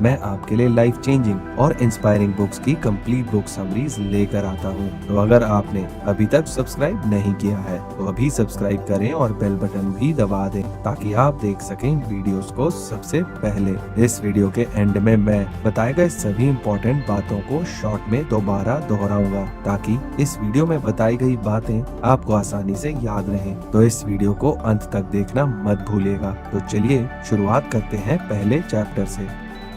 मैं आपके लिए लाइफ चेंजिंग और इंस्पायरिंग बुक्स की कंप्लीट बुक समरीज लेकर आता हूँ। तो अगर आपने अभी तक सब्सक्राइब नहीं किया है तो अभी सब्सक्राइब करें और बेल बटन भी दबा दें ताकि आप देख सकें वीडियोस को सबसे पहले। इस वीडियो के एंड में मैं बताए गए सभी इम्पोर्टेंट बातों को शॉर्ट में दोबारा दोहराऊंगा ताकि इस वीडियो में बताई गई बातें आपको आसानी से याद रहें। तो इस वीडियो को अंत तक देखना मत भूलिएगा। तो चलिए शुरुआत करते हैं पहले चैप्टर से।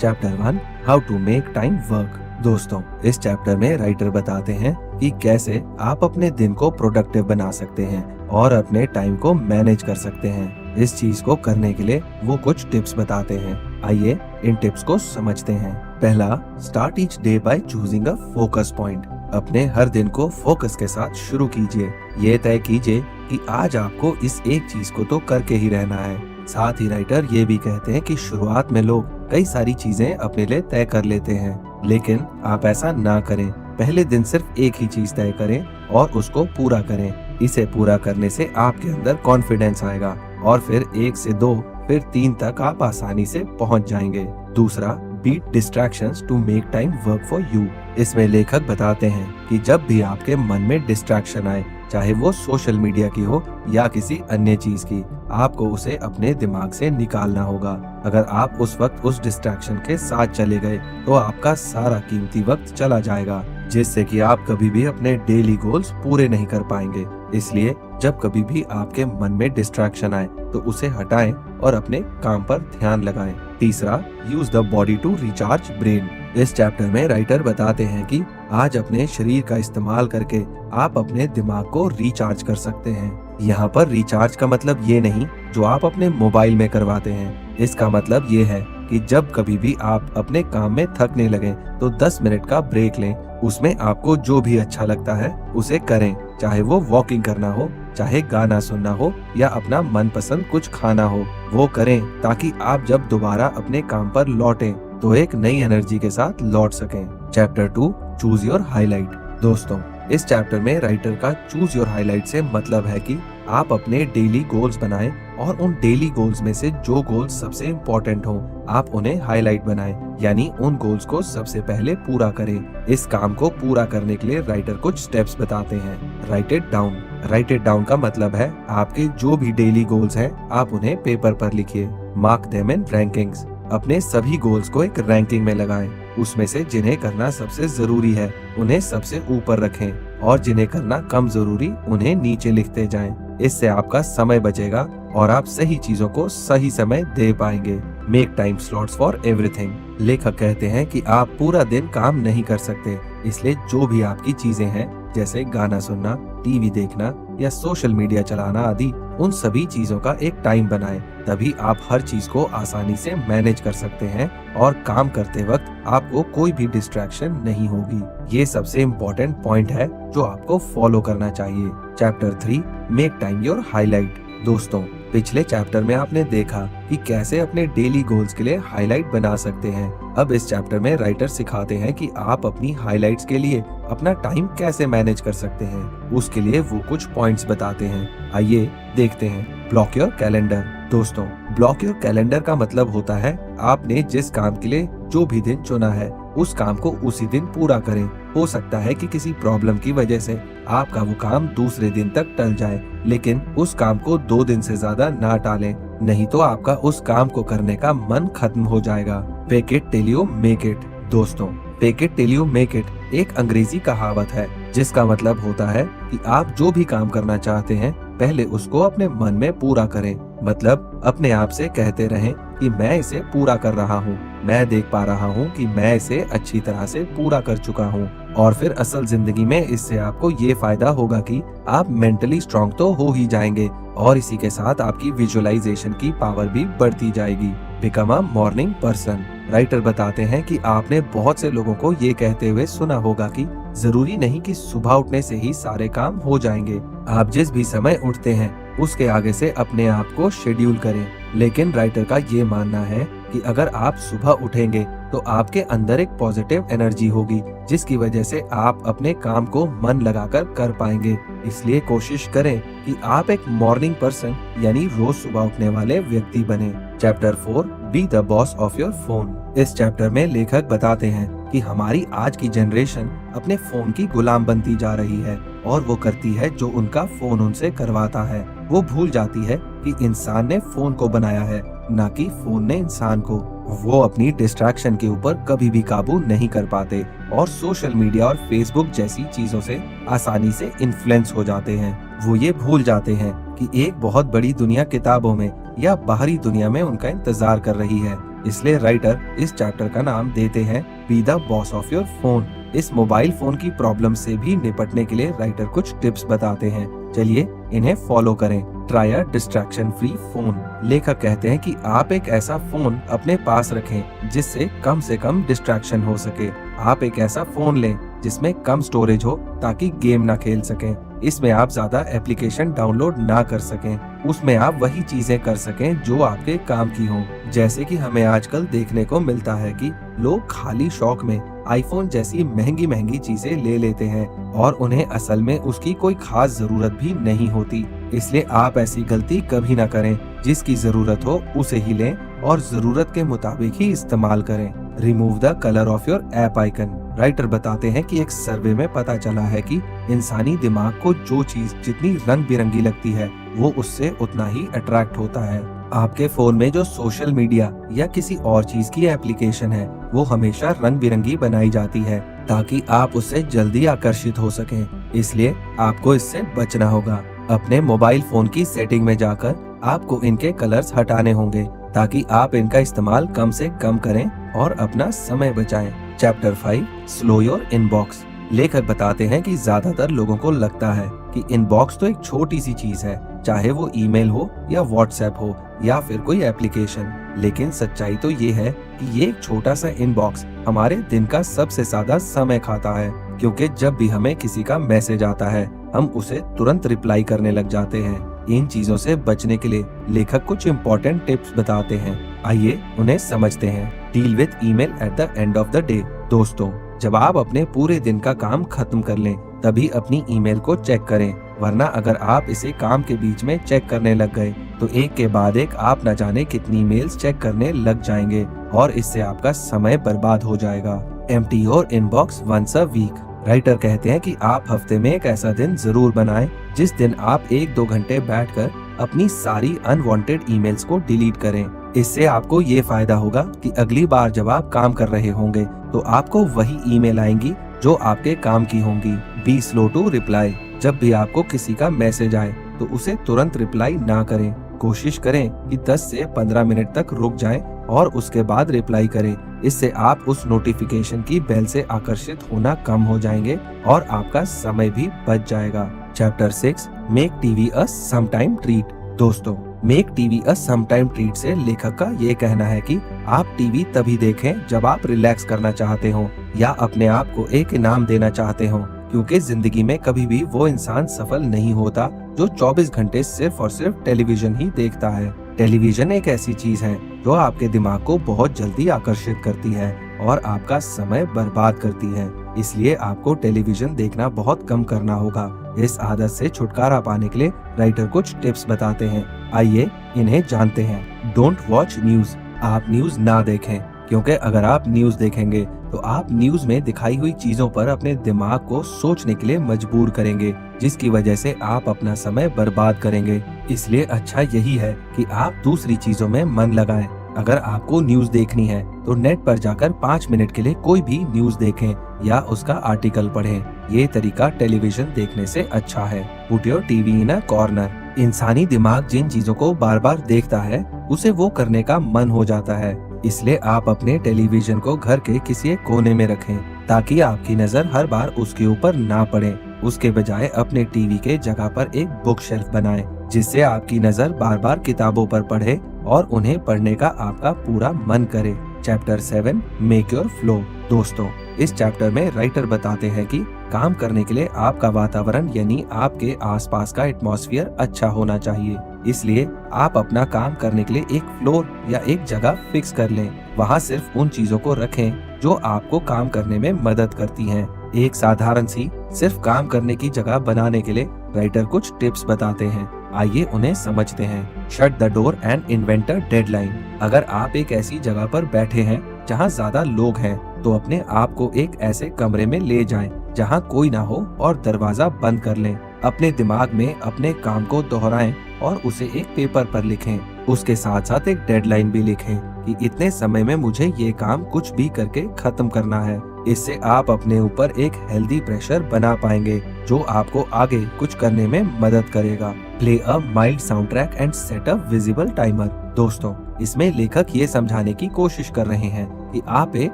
Chapter 1, how to make time work. दोस्तों, इस चैप्टर में राइटर बताते हैं कि कैसे आप अपने दिन को प्रोडक्टिव बना सकते हैं और अपने टाइम को मैनेज कर सकते हैं। इस चीज को करने के लिए वो कुछ टिप्स बताते हैं। आइए इन टिप्स को समझते हैं। पहला, start each day by choosing a focus point. अपने हर दिन को फोकस के साथ शुरू कीजिए। ये तय कीजिए कि आज आपको इस एक चीज को तो करके ही रहना है। साथ ही राइटर ये भी कहते हैं कि शुरुआत में लोग कई सारी चीजें अपने लिए तय कर लेते हैं, लेकिन आप ऐसा ना करें। पहले दिन सिर्फ एक ही चीज तय करें और उसको पूरा करें। इसे पूरा करने से आपके अंदर कॉन्फिडेंस आएगा और फिर 1 से 2 फिर 3 तक आप आसानी से पहुंच जाएंगे। दूसरा, beat distractions to make time work for you. इसमें लेखक बताते हैं कि जब भी आपके मन में डिस्ट्रैक्शन आए, चाहे वो सोशल मीडिया की हो या किसी अन्य चीज की, आपको उसे अपने दिमाग से निकालना होगा। अगर आप उस वक्त उस डिस्ट्रैक्शन के साथ चले गए तो आपका सारा कीमती वक्त चला जाएगा, जिससे कि आप कभी भी अपने डेली गोल्स पूरे नहीं कर पाएंगे। इसलिए जब कभी भी आपके मन में डिस्ट्रैक्शन आए तो उसे हटाएं और अपने काम पर ध्यान लगाएं। तीसरा, use the body to recharge brain. इस चैप्टर में राइटर बताते हैं कि आज अपने शरीर का इस्तेमाल करके आप अपने दिमाग को रिचार्ज कर सकते हैं। यहाँ पर रिचार्ज का मतलब ये नहीं जो आप अपने मोबाइल में करवाते हैं। इसका मतलब ये है कि जब कभी भी आप अपने काम में थकने लगे तो 10 मिनट का ब्रेक लें। उसमें आपको जो भी अच्छा लगता है उसे करें, चाहे वो वॉकिंग करना हो, चाहे गाना सुनना हो या अपना मनपसंद कुछ खाना हो, वो करें ताकि आप जब दोबारा अपने काम पर लौटें तो एक नई एनर्जी के साथ लौट सकें। Chapter 2, choose your highlight. दोस्तों, इस चैप्टर में राइटर का चूज योर हाईलाइट से मतलब है कि आप अपने डेली गोल्स बनाएं और उन डेली गोल्स में से जो गोल्स सबसे इम्पोर्टेंट हो आप उन्हें हाईलाइट बनाएं, यानी उन गोल्स को सबसे पहले पूरा करें। इस काम को पूरा करने के लिए राइटर कुछ स्टेप्स बताते हैं। Right it down. Right it down का मतलब है आपके जो भी डेली गोल्स हैं आप उन्हें पेपर पर लिखिए। Mark them in rankings. अपने सभी गोल्स को एक रैंकिंग में लगाएं। उसमें से जिन्हें करना सबसे जरूरी है उन्हें सबसे ऊपर रखें और जिन्हें करना कम जरूरी उन्हें नीचे लिखते जाएं। इससे आपका समय बचेगा और आप सही चीजों को सही समय दे पाएंगे। Make time slots for everything. लेखक कहते हैं कि आप पूरा दिन काम नहीं कर सकते, इसलिए जो भी आपकी चीजें हैं जैसे गाना सुनना, टीवी देखना या सोशल मीडिया चलाना आदि, उन सभी चीजों का एक टाइम बनाएं। तभी आप हर चीज को आसानी से मैनेज कर सकते हैं और काम करते वक्त आपको कोई भी डिस्ट्रैक्शन नहीं होगी। ये सबसे इम्पोर्टेंट पॉइंट है जो आपको फॉलो करना चाहिए। Chapter 3, make time your highlight. दोस्तों, पिछले चैप्टर में आपने देखा कि कैसे अपने डेली गोल्स के लिए हाईलाइट बना सकते हैं। अब इस चैप्टर में राइटर सिखाते हैं कि आप अपनी हाईलाइट्स के लिए अपना टाइम कैसे मैनेज कर सकते हैं। उसके लिए वो कुछ पॉइंट्स बताते हैं। आइए देखते हैं। Block your calendar. दोस्तों, ब्लॉक योर कैलेंडर का मतलब होता है आपने जिस काम के लिए जो भी दिन चुना है उस काम को उसी दिन पूरा करें। हो सकता है कि किसी प्रॉब्लम की वजह से आपका वो काम दूसरे दिन तक टल जाए, लेकिन उस काम को 2 दिन से ज्यादा ना टालें, नहीं तो आपका उस काम को करने का मन खत्म हो जाएगा। Fake it till you make it. दोस्तों, fake it till you make it एक अंग्रेजी कहावत है जिसका मतलब होता है कि आप जो भी काम करना चाहते हैं पहले उसको अपने मन में पूरा करें। मतलब अपने आप से कहते रहें कि मैं इसे पूरा कर रहा हूँ, मैं देख पा रहा हूँ कि मैं इसे अच्छी तरह से पूरा कर चुका हूँ। और फिर असल जिंदगी में इससे आपको ये फायदा होगा कि आप मेंटली स्ट्रांग तो हो ही जाएंगे और इसी के साथ आपकी विजुअलाइजेशन की पावर भी बढ़ती जाएगी। Become a morning person. Writer बताते हैं कि आपने बहुत से लोगों को ये कहते हुए सुना होगा कि जरूरी नहीं कि सुबह उठने से ही सारे काम हो जाएंगे। आप जिस भी समय उठते हैं उसके आगे से अपने आप को शेड्यूल करें। लेकिन राइटर का ये मानना है कि अगर आप सुबह उठेंगे तो आपके अंदर एक पॉजिटिव एनर्जी होगी जिसकी वजह से आप अपने काम को मन लगाकर कर पाएंगे। इसलिए कोशिश करें कि आप एक मॉर्निंग पर्सन यानी रोज सुबह उठने वाले व्यक्ति बने। Chapter 4, be the boss of your phone. इस चैप्टर में लेखक बताते हैं कि हमारी आज की जनरेशन अपने फोन की गुलाम बनती जा रही है और वो करती है जो उनका फोन उनसे करवाता है। वो भूल जाती है कि इंसान ने फोन को बनाया है, न कि फोन ने इंसान को। वो अपनी डिस्ट्रैक्शन के ऊपर कभी भी काबू नहीं कर पाते और सोशल मीडिया और फेसबुक जैसी चीजों से आसानी से इन्फ्लुएंस हो जाते हैं। वो ये भूल जाते हैं कि एक बहुत बड़ी दुनिया किताबों में या बाहरी दुनिया में उनका इंतजार कर रही है। इसलिए राइटर इस चैप्टर का नाम देते हैं be the boss of your phone. इस मोबाइल फोन की प्रॉब्लम से भी निपटने के लिए राइटर कुछ टिप्स बताते हैं। चलिए इन्हें फॉलो करें। Try a distraction free phone. लेखक कहते हैं कि आप एक ऐसा फोन अपने पास रखें जिससे कम से कम डिस्ट्रैक्शन हो सके। आप एक ऐसा फोन लें जिसमें कम स्टोरेज हो ताकि गेम ना खेल सकें। इसमें आप ज्यादा एप्लीकेशन डाउनलोड ना कर सकें। उसमें आप वही चीजें कर सकें जो आपके काम की हों। जैसे कि हमें आजकल देखने को मिलता है कि लोग खाली शौक में आईफोन जैसी महंगी महंगी चीजें ले लेते हैं और उन्हें असल में उसकी कोई खास जरूरत भी नहीं होती। इसलिए आप ऐसी गलती कभी ना करें। जिसकी जरूरत हो उसे ही लें और जरूरत के मुताबिक ही इस्तेमाल करें। Remove the colour of your app icon. Writer बताते हैं कि एक सर्वे में पता चला है कि इंसानी दिमाग को जो चीज जितनी रंग बिरंगी लगती है वो उससे उतना ही अट्रैक्ट होता है। आपके फोन में जो सोशल मीडिया या किसी और चीज की एप्लीकेशन है वो हमेशा रंग बिरंगी बनाई जाती है ताकि आप उससे जल्दी आकर्षित हो सकें। इसलिए आपको इससे बचना होगा। अपने मोबाइल फोन की सेटिंग में जाकर आपको इनके कलर्स हटाने होंगे ताकि आप इनका इस्तेमाल कम से कम करें और अपना समय बचाएं। Chapter 5 slow your inbox. लेखक बताते हैं कि ज्यादातर लोगों को लगता है कि इनबॉक्स तो एक छोटी सी चीज है, चाहे वो ईमेल हो या व्हाट्सएप हो या फिर कोई एप्लीकेशन। लेकिन सच्चाई तो ये है कि ये एक छोटा सा इनबॉक्स हमारे दिन का सबसे ज्यादा समय खाता है, क्योंकि जब भी हमें किसी का मैसेज आता है हम उसे तुरंत रिप्लाई करने लग जाते हैं। इन चीजों से बचने के लिए लेखक कुछ इम्पोर्टेंट टिप्स बताते हैं। आइए उन्हें समझते हैं। Deal with email at the end of the day. दोस्तों, जब आप अपने पूरे दिन का काम खत्म कर लें तभी अपनी ईमेल को चेक करें, वरना अगर आप इसे काम के बीच में चेक करने लग गए तो एक के बाद एक आप न जाने कितनी ईमेल्स चेक करने लग जाएंगे और इससे आपका समय बर्बाद हो जाएगा। Empty your inbox once a week. Writer कहते हैं कि आप हफ्ते में एक ऐसा दिन जरूर बनाएं जिस दिन आप 1-2 घंटे बैठकर अपनी सारी अनवांटेड ईमेल्स को डिलीट करें। इससे आपको ये फायदा होगा कि अगली बार जब आप काम कर रहे होंगे तो आपको वही ईमेल आएंगी जो आपके काम की होंगी। Be slow to reply. जब भी आपको किसी का मैसेज आए तो उसे तुरंत रिप्लाई ना करें। कोशिश करें कि 10 से 15 मिनट तक रुक जाएं और उसके बाद रिप्लाई करें। इससे आप उस नोटिफिकेशन की बेल से आकर्षित होना कम हो जाएंगे और आपका समय भी बच जाएगा। चैप्टर 6 मेक टीवी अ समटाइम ट्रीट। दोस्तों, मेक टीवी अ समटाइम ट्रीट से लेखक का ये कहना है कि आप टीवी तभी देखें जब आप रिलैक्स करना चाहते हो या अपने आप को एक इनाम देना चाहते हो, क्योंकि जिंदगी में कभी भी वो इंसान सफल नहीं होता जो 24 घंटे सिर्फ और सिर्फ टेलीविजन ही देखता है। टेलीविजन एक ऐसी चीज है जो आपके दिमाग को बहुत जल्दी आकर्षित करती है और आपका समय बर्बाद करती है। इसलिए आपको टेलीविजन देखना बहुत कम करना होगा। इस आदत से छुटकारा पाने के लिए राइटर कुछ टिप्स बताते हैं। आइए इन्हें जानते हैं। Don't watch news. आप न्यूज ना देखें, क्योंकि अगर आप न्यूज देखेंगे तो आप न्यूज में दिखाई हुई चीजों पर अपने दिमाग को सोचने के लिए मजबूर करेंगे, जिसकी वजह से आप अपना समय बर्बाद करेंगे। इसलिए अच्छा यही है कि आप दूसरी चीजों में मन लगाएं। अगर आपको न्यूज देखनी है तो नेट पर जाकर 5 मिनट के लिए कोई भी न्यूज देखें या उसका आर्टिकल पढ़ें। ये तरीका टेलीविजन देखने से अच्छा है। Put your TV in a corner. इंसानी दिमाग जिन चीजों को बार बार देखता है उसे वो करने का मन हो जाता है। इसलिए आप अपने टेलीविजन को घर के किसी एक कोने में रखें ताकि आपकी नजर हर बार उसके ऊपर ना पड़े। उसके बजाय अपने टीवी के जगह पर एक बुक शेल्फ बनाएं, जिससे आपकी नजर बार बार किताबों पर पड़े और उन्हें पढ़ने का आपका पूरा मन करे। Chapter 7 make your flow. दोस्तों, इस चैप्टर में राइटर बताते हैं कि काम करने के लिए आपका वातावरण यानी आपके आसपास का एटमॉस्फेयर अच्छा होना चाहिए। इसलिए आप अपना काम करने के लिए एक फ्लोर या एक जगह फिक्स कर लें। वहाँ सिर्फ उन चीजों को रखें जो आपको काम करने में मदद करती हैं। एक साधारण सी सिर्फ काम करने की जगह बनाने के लिए राइटर कुछ टिप्स बताते हैं। आइए उन्हें समझते हैं। Shut the door and invent a deadline. अगर आप एक ऐसी जगह पर बैठे हैं जहां ज्यादा लोग हैं, तो अपने आप को एक ऐसे कमरे में ले जाएं जहां कोई ना हो और दरवाजा बंद कर लें। अपने दिमाग में अपने काम को दोहराएं और उसे एक पेपर पर लिखें। उसके साथ साथ एक डेडलाइन भी लिखें कि इतने समय में मुझे ये काम कुछ भी करके खत्म करना है। इससे आप अपने ऊपर एक हेल्दी प्रेशर बना पाएंगे जो आपको आगे कुछ करने में मदद करेगा। Play a mild sound track and set a visible timer. दोस्तों, इसमें लेखक ये समझाने की कोशिश कर रहे हैं कि आप एक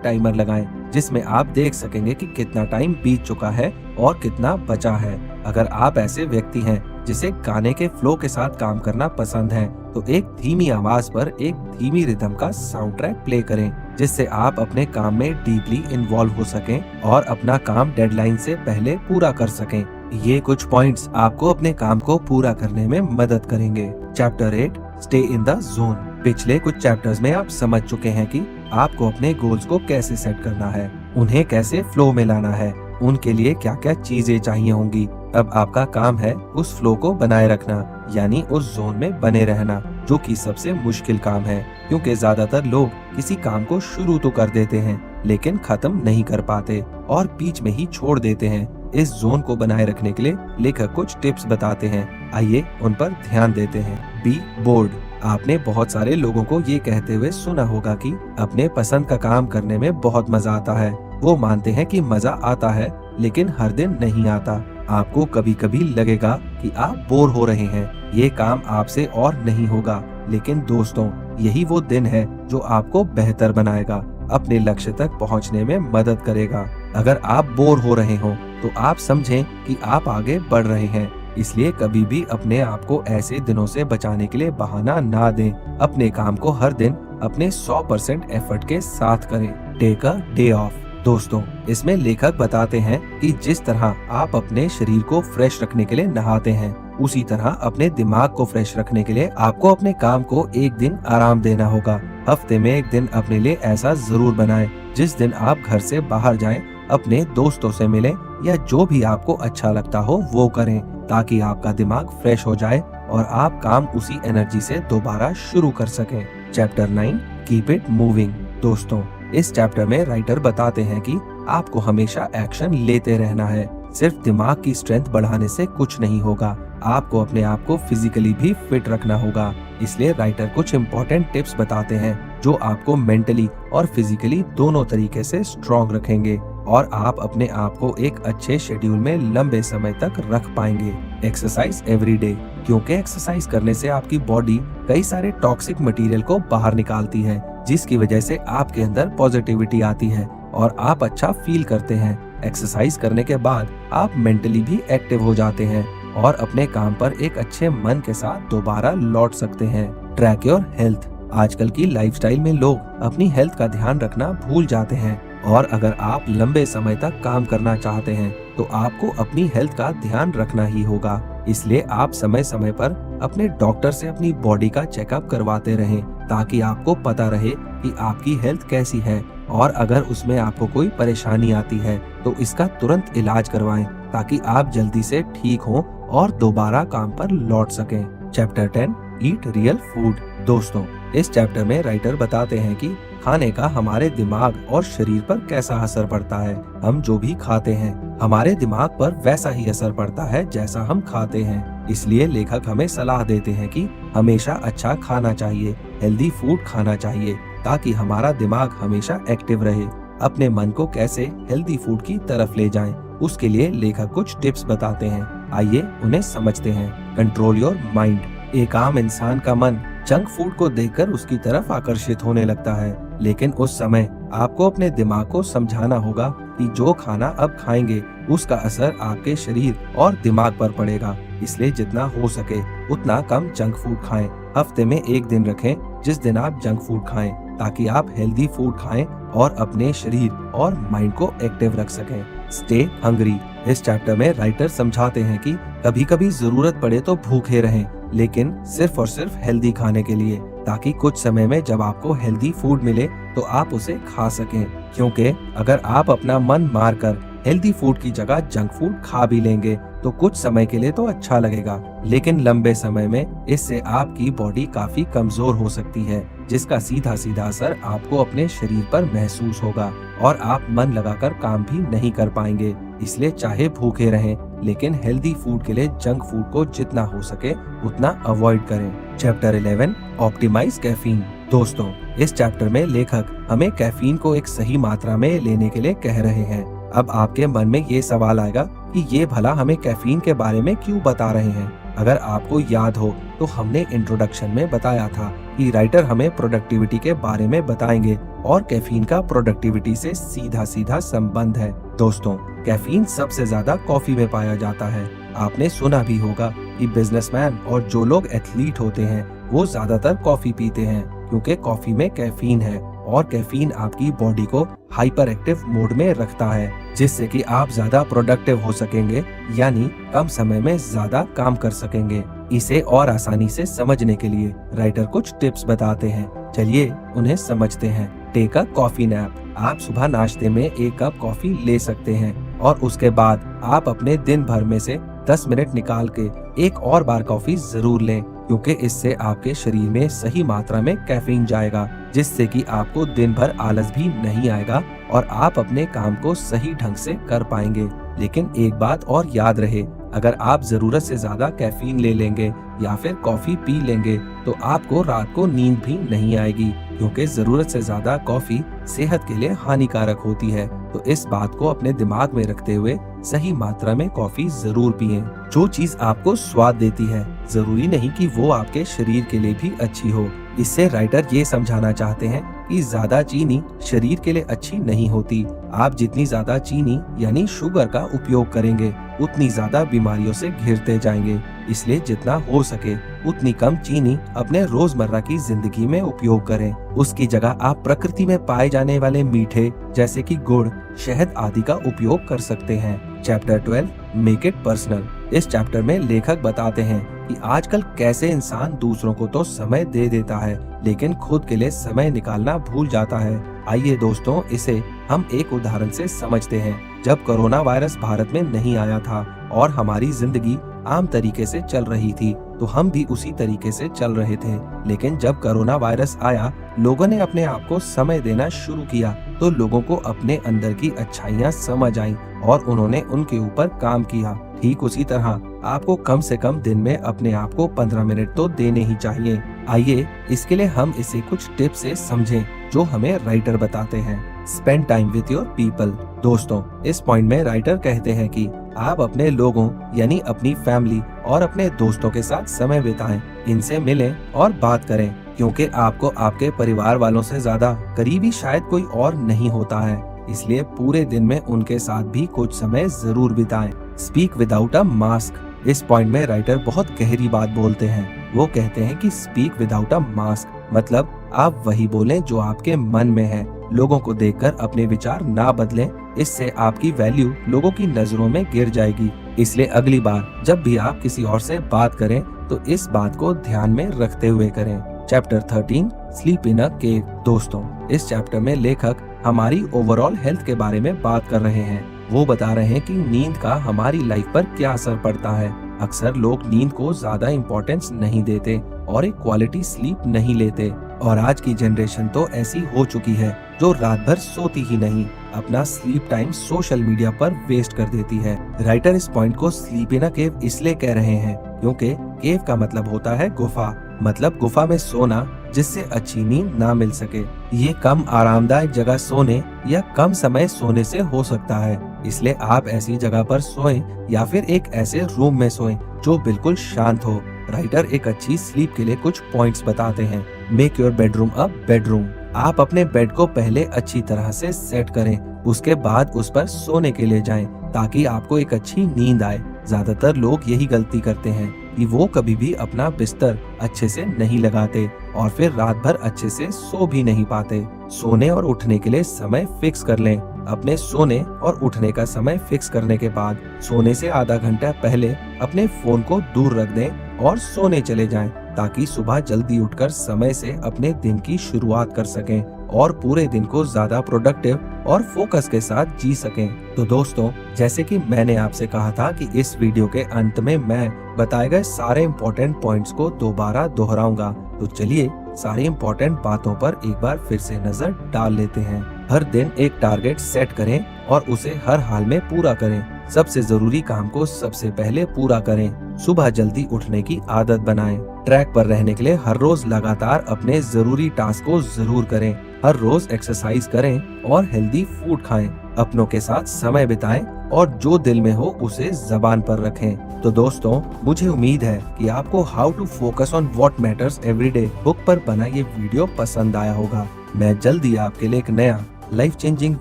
टाइमर लगाएं जिसमें आप देख सकेंगे कि कितना टाइम बीत चुका है और कितना बचा है। अगर आप ऐसे व्यक्ति हैं जिसे गाने के फ्लो के साथ काम करना पसंद है, तो एक धीमी आवाज पर एक धीमी रिदम का साउंड ट्रैक प्ले करें, जिससे आप अपने काम में डीपली इन्वॉल्व हो सकें और अपना काम डेडलाइन से पहले पूरा कर सकें। ये कुछ पॉइंट्स आपको अपने काम को पूरा करने में मदद करेंगे। Chapter 8, stay in the zone. पिछले कुछ चैप्टर्स में आप समझ चुके हैं कि आपको अपने गोल्स को कैसे सेट करना है, उन्हें कैसे फ्लो में लाना है, उनके लिए क्या क्या चीजें चाहिए होंगी। अब आपका काम है उस फ्लो को बनाए रखना, यानी उस जोन में बने रहना, जो कि सबसे मुश्किल काम है, क्योंकि ज्यादातर लोग किसी काम को शुरू तो कर देते हैं लेकिन खत्म नहीं कर पाते और बीच में ही छोड़ देते हैं। इस जोन को बनाए रखने के लिए लेखक कुछ टिप्स बताते हैं, आइए उन पर ध्यान देते हैं। Be bored. आपने बहुत सारे लोगों को ये कहते हुए सुना होगा कि अपने पसंद का काम करने में बहुत मजा आता है। वो मानते हैं कि मजा आता है लेकिन हर दिन नहीं आता। आपको कभी कभी लगेगा कि आप बोर हो रहे हैं, ये काम आपसे और नहीं होगा, लेकिन दोस्तों, यही वो दिन है जो आपको बेहतर बनाएगा, अपने लक्ष्य तक पहुंचने में मदद करेगा। अगर आप बोर हो रहे हो तो आप समझें कि आप आगे बढ़ रहे हैं, इसलिए कभी भी अपने आप को ऐसे दिनों से बचाने के लिए बहाना ना दें। अपने काम को हर दिन अपने 100% एफर्ट के साथ करें। Take a day off. दोस्तों, इसमें लेखक बताते हैं कि जिस तरह आप अपने शरीर को फ्रेश रखने के लिए नहाते हैं, उसी तरह अपने दिमाग को फ्रेश रखने के लिए आपको अपने काम को एक दिन आराम देना होगा। हफ्ते में एक दिन अपने लिए ऐसा जरूर बनाएं जिस दिन आप घर से बाहर जाएं, अपने दोस्तों से मिलें या जो भी आपको अच्छा लगता हो वो करें, ताकि आपका दिमाग फ्रेश हो जाए और आप काम उसी एनर्जी से दोबारा शुरू कर सकें। Chapter 9, keep it moving. दोस्तों, इस चैप्टर में राइटर बताते हैं कि आपको हमेशा एक्शन लेते रहना है। सिर्फ दिमाग की स्ट्रेंथ बढ़ाने से कुछ नहीं होगा, आपको अपने आप को फिजिकली भी फिट रखना होगा। इसलिए राइटर कुछ इम्पोर्टेंट टिप्स बताते हैं जो आपको मेंटली और फिजिकली दोनों तरीके से स्ट्रॉन्ग रखेंगे और आप अपने आप को एक अच्छे शेड्यूल में लंबे समय तक रख पाएंगे। Exercise every day. क्योंकि एक्सरसाइज करने से आपकी बॉडी कई सारे टॉक्सिक मटेरियल को बाहर निकालती है, जिसकी वजह से आपके अंदर पॉजिटिविटी आती है और आप अच्छा फील करते हैं। एक्सरसाइज करने के बाद आप मेंटली भी एक्टिव हो जाते हैं और अपने काम पर एक अच्छे मन के साथ दोबारा लौट सकते हैं। Track your health. आजकल की लाइफस्टाइल में लोग अपनी हेल्थ का ध्यान रखना भूल जाते हैं और अगर आप लंबे समय तक काम करना चाहते हैं तो आपको अपनी हेल्थ का ध्यान रखना ही होगा। इसलिए आप समय समय पर अपने डॉक्टर से अपनी बॉडी का चेकअप करवाते रहें, ताकि आपको पता रहे कि आपकी हेल्थ कैसी है और अगर उसमें आपको कोई परेशानी आती है तो इसका तुरंत इलाज करवाएं, ताकि आप जल्दी से ठीक हों और दोबारा काम पर लौट सकें। चैप्टर 10, ईट रियल फूड। दोस्तों, इस चैप्टर में राइटर बताते हैं कि खाने का हमारे दिमाग और शरीर पर कैसा असर पड़ता है। हम जो भी खाते हैं हमारे दिमाग पर वैसा ही असर पड़ता है जैसा हम खाते हैं। इसलिए लेखक हमें सलाह देते हैं कि हमेशा अच्छा खाना चाहिए, हेल्दी फूड खाना चाहिए, ताकि हमारा दिमाग हमेशा एक्टिव रहे। अपने मन को कैसे हेल्दी फूड की तरफ ले जाएं, उसके लिए लेखक कुछ टिप्स बताते हैं, आइए उन्हें समझते हैं। Control your mind. एक आम इंसान का मन जंक फूड को देखकर उसकी तरफ आकर्षित होने लगता है, लेकिन उस समय आपको अपने दिमाग को समझाना होगा कि जो खाना अब खाएंगे उसका असर आपके शरीर और दिमाग पर पड़ेगा। इसलिए जितना हो सके उतना कम जंक फूड खाएं। हफ्ते में एक दिन रखें जिस दिन आप जंक फूड खाएं, ताकि आप हेल्दी फूड खाएं और अपने शरीर और माइंड को एक्टिव रख सकें। Stay hungry. इस चैप्टर में राइटर समझाते हैं कि कभी कभी जरूरत पड़े तो भूखे रहें, लेकिन सिर्फ और सिर्फ हेल्दी खाने के लिए, ताकि कुछ समय में जब आपको हेल्दी फूड मिले तो आप उसे खा सकें। क्योंकि अगर आप अपना मन मारकर हेल्दी फूड की जगह जंक फूड खा भी लेंगे तो कुछ समय के लिए तो अच्छा लगेगा, लेकिन लंबे समय में इससे आपकी बॉडी काफी कमजोर हो सकती है, जिसका सीधा सीधा असर आपको अपने शरीर पर महसूस होगा और आप मन लगाकर काम भी नहीं कर पाएंगे। इसलिए चाहे भूखे रहें, लेकिन हेल्दी फूड के लिए जंक फूड को जितना हो सके उतना अवॉइड करें। Chapter 11 optimise caffeine. दोस्तों, इस चैप्टर में लेखक हमें कैफीन को एक सही मात्रा में लेने के लिए कह रहे हैं। अब आपके मन में ये सवाल आएगा कि ये भला हमें कैफीन के बारे में क्यों बता रहे हैं। अगर आपको याद हो तो हमने इंट्रोडक्शन में बताया था कि राइटर हमें प्रोडक्टिविटी के बारे में बताएंगे और कैफीन का प्रोडक्टिविटी से सीधा सीधा संबंध है। दोस्तों, कैफीन सबसे ज्यादा कॉफी में पाया जाता है। आपने सुना भी होगा कि बिजनेसमैन और जो लोग एथलीट होते हैं वो ज्यादातर कॉफी पीते हैं, क्योंकि कॉफी में कैफीन है और कैफीन आपकी बॉडी को हाइपर एक्टिव मोड में रखता है, जिससे कि आप ज्यादा प्रोडक्टिव हो सकेंगे, यानी कम समय में ज्यादा काम कर सकेंगे। इसे और आसानी से समझने के लिए राइटर कुछ टिप्स बताते हैं। चलिए उन्हें समझते हैं। Take a coffee nap. आप सुबह नाश्ते में 1 कप कॉफी ले सकते हैं और उसके बाद आप अपने दिन भर में से 10 मिनट निकाल के एक और बार कॉफी जरूर लें, क्योंकि इससे आपके शरीर में सही मात्रा में कैफीन जाएगा, जिससे कि आपको दिन भर आलस भी नहीं आएगा और आप अपने काम को सही ढंग से कर पाएंगे। लेकिन एक बात और याद रहे, अगर आप जरूरत से ज्यादा कैफीन ले लेंगे या फिर कॉफी पी लेंगे तो आपको रात को नींद भी नहीं आएगी, क्योंकि जरूरत से ज्यादा कॉफी सेहत के लिए हानिकारक होती है। तो इस बात को अपने दिमाग में रखते हुए सही मात्रा में कॉफी जरूर पिएं। जो चीज आपको स्वाद देती है जरूरी नहीं कि वो आपके शरीर के लिए भी अच्छी हो। इससे राइटर ये समझाना चाहते हैं कि ज्यादा चीनी शरीर के लिए अच्छी नहीं होती। आप जितनी ज्यादा चीनी यानी शुगर का उपयोग करेंगे उतनी ज्यादा बीमारियों से घिरते जाएंगे। इसलिए जितना हो सके उतनी कम चीनी अपने रोजमर्रा की जिंदगी में उपयोग करें। उसकी जगह आप प्रकृति में पाए जाने वाले मीठे जैसे कि गुड़, शहद आदि का उपयोग कर सकते हैं। Chapter 12 make it personal. इस चैप्टर में लेखक बताते हैं कि आजकल कैसे इंसान दूसरों को तो समय दे देता है, लेकिन खुद के लिए समय निकालना भूल जाता है। आइए दोस्तों, इसे हम एक उदाहरण से समझते हैं। जब कोरोना वायरस भारत में नहीं आया था और हमारी जिंदगी आम तरीके से चल रही थी, तो हम भी उसी तरीके से चल रहे थे। लेकिन जब कोरोना वायरस आया, लोगों ने अपने आप को समय देना शुरू किया, तो लोगों को अपने अंदर की अच्छाइयाँ समझ आईं और उन्होंने उनके ऊपर काम किया। ठीक उसी तरह आपको कम से कम दिन में अपने आप को 15 मिनट तो देने ही चाहिए। आइए इसके लिए हम इसे कुछ टिप्स से समझें जो हमें राइटर बताते हैं। Spend time with your people. दोस्तों, इस पॉइंट में राइटर कहते हैं कि आप अपने लोगों यानी अपनी फैमिली और अपने दोस्तों के साथ समय बिताएं, इनसे मिलें और बात करें, क्योंकि आपको आपके परिवार वालों से ज्यादा करीबी शायद कोई और नहीं होता है। इसलिए पूरे दिन में उनके साथ भी कुछ समय जरूर बिताएं। Speak without a mask. इस पॉइंट में राइटर बहुत गहरी बात बोलते हैं। वो कहते हैं कि स्पीक विदाउट अ मास्क मतलब आप वही बोलें जो आपके मन में है। लोगों को देखकर अपने विचार ना बदलें, इससे आपकी वैल्यू लोगों की नजरों में गिर जाएगी। इसलिए अगली बार जब भी आप किसी और से बात करें तो इस बात को ध्यान में रखते हुए करें। चैप्टर 13 स्लीप इन अ केव। दोस्तों, इस चैप्टर में लेखक हमारी ओवरऑल हेल्थ के बारे में बात कर रहे हैं। वो बता रहे हैं कि नींद का हमारी लाइफ पर क्या असर पड़ता है। अक्सर लोग नींद को ज्यादा इम्पोर्टेंस नहीं देते और एक क्वालिटी स्लीप नहीं लेते, और आज की जनरेशन तो ऐसी हो चुकी है जो रात भर सोती ही नहीं, अपना स्लीप टाइम सोशल मीडिया पर वेस्ट कर देती है। राइटर इस पॉइंट को स्लीप इन अ केव इसलिए कह रहे हैं क्योंकि केव का मतलब होता है गुफा, मतलब गुफा में सोना जिससे अच्छी नींद ना मिल सके। ये कम आरामदायक जगह सोने या कम समय सोने से हो सकता है। इसलिए आप ऐसी जगह पर सोएं या फिर एक ऐसे रूम में सोएं जो बिल्कुल शांत हो। राइटर एक अच्छी स्लीप के लिए कुछ पॉइंट्स बताते हैं। Make your bedroom a bedroom. आप अपने बेड को पहले अच्छी तरह से सेट करें, उसके बाद उस पर सोने के लिए जाएं ताकि आपको एक अच्छी नींद आए। ज्यादातर लोग यही गलती करते हैं कि वो कभी भी अपना बिस्तर अच्छे से नहीं लगाते और फिर रात भर अच्छे से सो भी नहीं पाते। सोने और उठने के लिए समय फिक्स कर लें। अपने सोने और उठने का समय फिक्स करने के बाद सोने से आधा घंटा पहले अपने फोन को दूर रख दें और सोने चले जाएं, ताकि सुबह जल्दी उठकर समय से अपने दिन की शुरुआत कर सकें। और पूरे दिन को ज्यादा प्रोडक्टिव और फोकस के साथ जी सकें। तो दोस्तों, जैसे कि मैंने आपसे कहा था कि इस वीडियो के अंत में मैं बताए गए सारे इम्पोर्टेंट पॉइंट्स को दोबारा दोहराऊंगा। तो चलिए सारी इम्पोर्टेंट बातों पर एक बार फिर से नजर डाल लेते हैं। हर दिन एक टारगेट सेट करें और उसे हर हाल में पूरा करें। सबसे जरूरी काम को सबसे पहले पूरा करें। सुबह जल्दी उठने की आदत बनाएं। ट्रैक पर रहने के लिए हर रोज लगातार अपने जरूरी टास्क को जरूर करें। हर रोज एक्सरसाइज करें और हेल्दी फूड खाएं। अपनों के साथ समय बिताएं और जो दिल में हो उसे जबान पर रखें। तो दोस्तों, मुझे उम्मीद है कि आपको how to focus on what matters everyday book पर बना ये वीडियो पसंद आया होगा। मैं जल्दी आपके लिए एक नया लाइफ चेंजिंग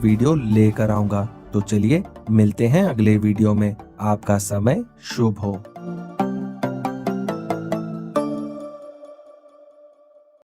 वीडियो लेकर आऊंगा। तो चलिए मिलते हैं अगले वीडियो में। आपका समय शुभ हो।